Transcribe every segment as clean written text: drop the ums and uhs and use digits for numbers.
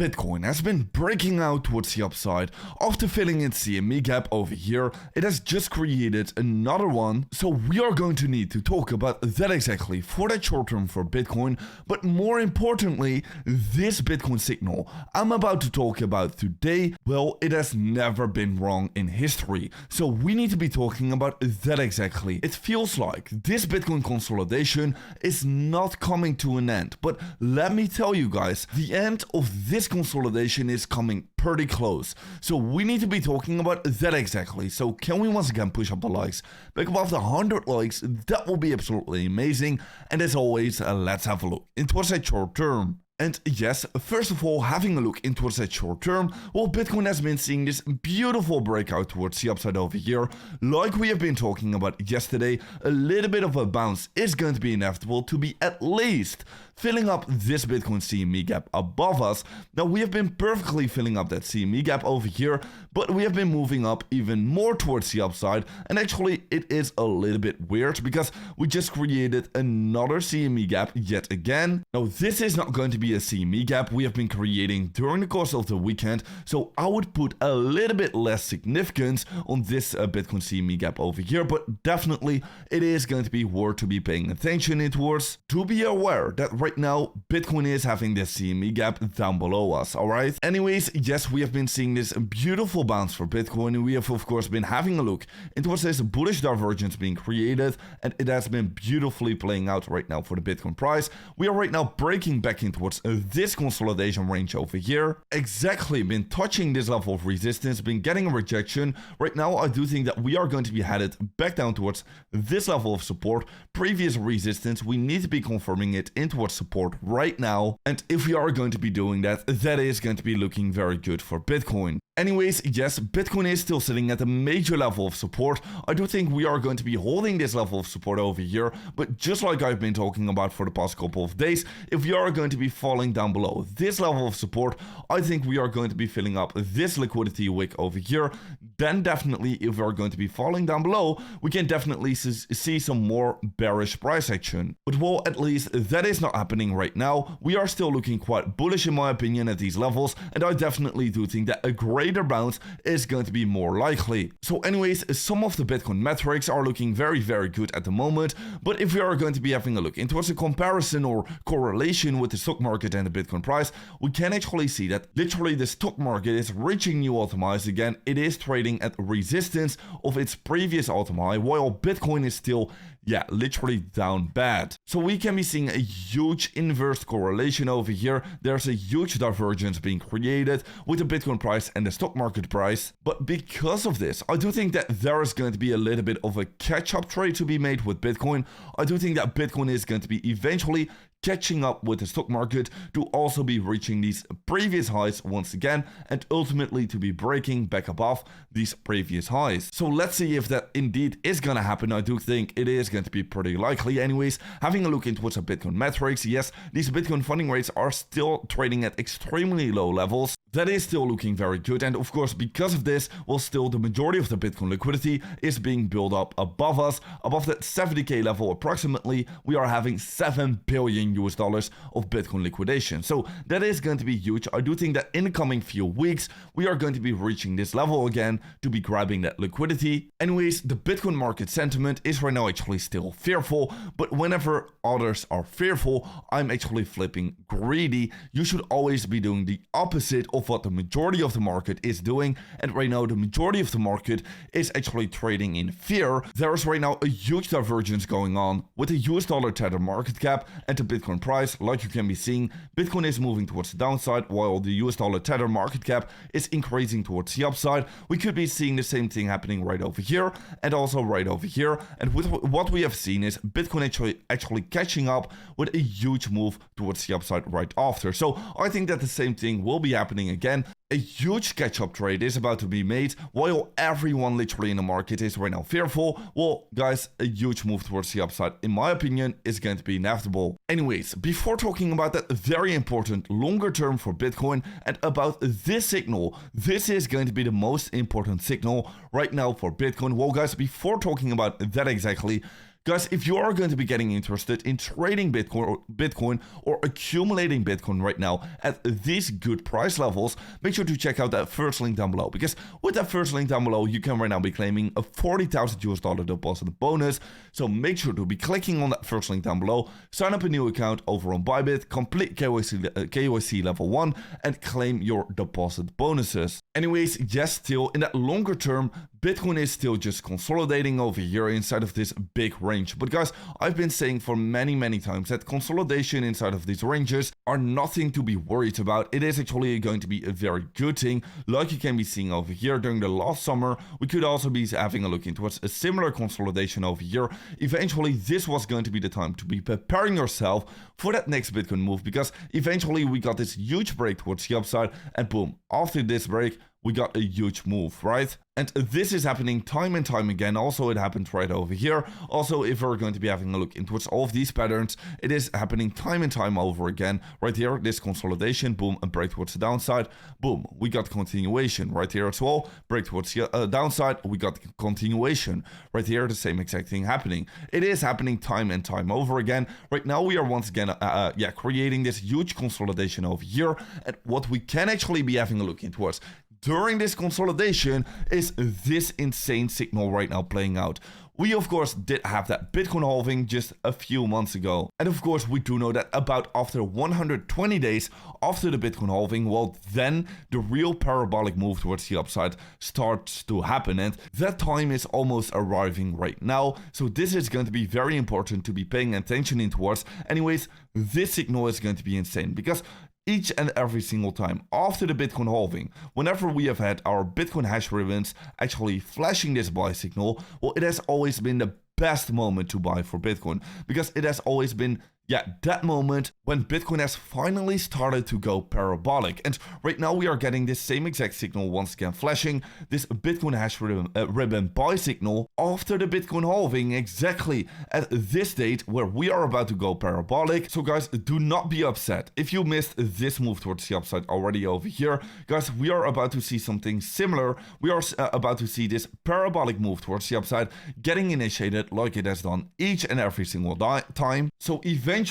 Bitcoin has been breaking out towards the upside after filling its CME gap over here. It has just created another one, so we are going to need to talk about that exactly for that short term for Bitcoin. But more importantly, this Bitcoin signal I'm about to talk about today, well, it has never been wrong in history. So we need to be talking about that exactly. It feels like this Bitcoin consolidation is not coming to an end, but let me tell you guys, the end of this consolidation is coming pretty close. So we need to be talking about that exactly. So can we once again push up the likes back above the 100 likes? That will be absolutely amazing. And as always, let's have a look into what's that short term. And yes, first of all, having a look into that short term, well, Bitcoin has been seeing this beautiful breakout towards the upside over here. Like we have been talking about yesterday, a little bit of a bounce is going to be inevitable to be at least filling up this Bitcoin CME gap above us. Now, we have been perfectly filling up that CME gap over here, but we have been moving up even more towards the upside. And actually, it is a little bit weird because we just created another CME gap yet again. Now, this is not going to be a CME gap we have been creating during the course of the weekend, so I would put a little bit less significance on this Bitcoin CME gap over here, but definitely it is going to be worth to be paying attention towards. To be aware that right now Bitcoin is having this CME gap down below us, alright? Anyways, yes, we have been seeing this beautiful bounce for Bitcoin, and we have of course been having a look into what's this bullish divergence being created, and it has been beautifully playing out right now for the Bitcoin price. We are right now breaking back in towards this consolidation range over here. Exactly, been touching this level of resistance, been getting a rejection. Right now, I do think that we are going to be headed back down towards this level of support. Previous resistance, we need to be confirming it in towards support right now. And if we are going to be doing that, that is going to be looking very good for Bitcoin. Anyways, yes, Bitcoin is still sitting at a major level of support. I do think we are going to be holding this level of support over here, but just like I've been talking about for the past couple of days, if we are going to be falling down below this level of support, I think we are going to be filling up this liquidity wick over here. Then definitely, if we are going to be falling down below, we can definitely see some more bearish price action. But well, at least that is not happening right now. We are still looking quite bullish in my opinion at these levels, and I definitely do think that a greater bounce is going to be more likely. So anyways, some of the Bitcoin metrics are looking very good at the moment, but if we are going to be having a look into what's a comparison or correlation with the stock market and the Bitcoin price, we can actually see that literally the stock market is reaching new all-time highs again. It is trading at resistance of its previous all-time high, while Bitcoin is still literally down bad. So we can be seeing a huge inverse correlation over here. There's a huge divergence being created with the Bitcoin price and the stock market price. But because of this, I do think that there is going to be a little bit of a catch-up trade to be made with Bitcoin. I do think that Bitcoin is going to be eventually catching up with the stock market to also be reaching these previous highs once again, and ultimately to be breaking back above these previous highs. So let's see if that indeed is gonna happen. I do think it is going to be pretty likely. Anyways, having a look into what's the Bitcoin metrics, yes, these Bitcoin funding rates are still trading at extremely low levels. That is still looking very good, and of course because of this, well, still the majority of the Bitcoin liquidity is being built up above us, above that 70k level approximately. We are having $7 billion of Bitcoin liquidation, so that is going to be huge. I do think that in the coming few weeks we are going to be reaching this level again to be grabbing that liquidity. Anyways, the Bitcoin market sentiment is right now actually still fearful, but whenever others are fearful, I'm actually flipping greedy. You should always be doing the opposite of what the majority of the market is doing, and right now the majority of the market is actually trading in fear. There is right now a huge divergence going on with the US dollar tether market cap and the Bitcoin price. Like you can be seeing, Bitcoin is moving towards the downside while the US dollar tether market cap is increasing towards the upside. We could be seeing the same thing happening right over here and also right over here, and with what we have seen is Bitcoin actually catching up with a huge move towards the upside right after. So I think that the same thing will be happening again. A huge catch-up trade is about to be made while everyone literally in the market is right now fearful. Well, guys, a huge move towards the upside, in my opinion, is going to be inevitable. Anyways, before talking about that very important longer term for Bitcoin and about this signal, this is going to be the most important signal right now for Bitcoin. Well, guys, before talking about that exactly, Guys, if you are going to be getting interested in trading Bitcoin or accumulating Bitcoin right now at these good price levels, make sure to check out that first link down below, because with that first link down below, you can right now be claiming a $40,000 deposit bonus. So make sure to be clicking on that first link down below, sign up a new account over on Bybit, complete KYC level 1, and claim your deposit bonuses. Anyways, yes, still in that longer term, Bitcoin is still just consolidating over here inside of this big range. But guys, I've been saying for many times that consolidation inside of these ranges are nothing to be worried about. It is actually going to be a very good thing. Like you can be seeing over here during the last summer, we could also be having a look into a similar consolidation over here. Eventually, this was going to be the time to be preparing yourself for that next Bitcoin move, because eventually we got this huge break towards the upside, and boom, after this break, we got a huge move, right? And this is happening time and time again. Also, it happened right over here. Also, if we're going to be having a look into all of these patterns, it is happening time and time over again. Right here, this consolidation, boom, a break towards the downside. Boom, we got continuation right here as well. Break towards the downside, we got continuation. Right here, the same exact thing happening. It is happening time and time over again. Right now, we are once again, creating this huge consolidation over here. And what we can actually be having a look into during this consolidation is this insane signal right now playing out. We of course did have that Bitcoin halving just a few months ago. And of course we do know that about after 120 days after the Bitcoin halving, well, then the real parabolic move towards the upside starts to happen. And that time is almost arriving right now. So this is going to be very important to be paying attention in towards. Anyways, this signal is going to be insane, because each and every single time after the Bitcoin halving, whenever we have had our Bitcoin hash ribbons actually flashing this buy signal, well, it has always been the best moment to buy for Bitcoin, because it has always been that moment when Bitcoin has finally started to go parabolic. And right now we are getting this same exact signal once again flashing, this Bitcoin hash ribbon buy signal after the Bitcoin halving, exactly at this date where we are about to go parabolic. So guys, do not be upset if you missed this move towards the upside already over here. Guys, we are about to see something similar. We are about to see this parabolic move towards the upside getting initiated like it has done each and every single time. So eventually,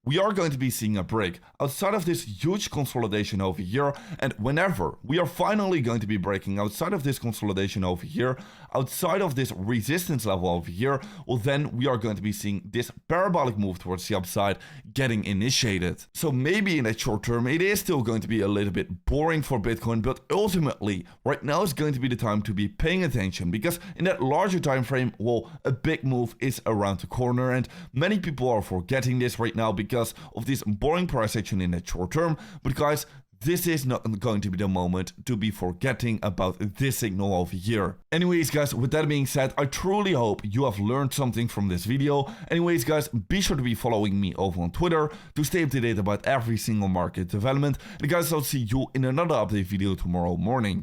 we are going to be seeing a break outside of this huge consolidation over here. And whenever we are finally going to be breaking outside of this consolidation over here, outside of this resistance level over here, well, then we are going to be seeing this parabolic move towards the upside getting initiated. So maybe in that short term, it is still going to be a little bit boring for Bitcoin, but ultimately right now is going to be the time to be paying attention, because in that larger time frame, well, a big move is around the corner, and many people are forgetting this right now because of this boring price action in the short term. But guys, this is not going to be the moment to be forgetting about this signal over here. Anyways guys, with that being said, I truly hope you have learned something from this video. Anyways guys, be sure to be following me over on Twitter to stay up to date about every single market development. And guys, I'll see you in another update video tomorrow morning.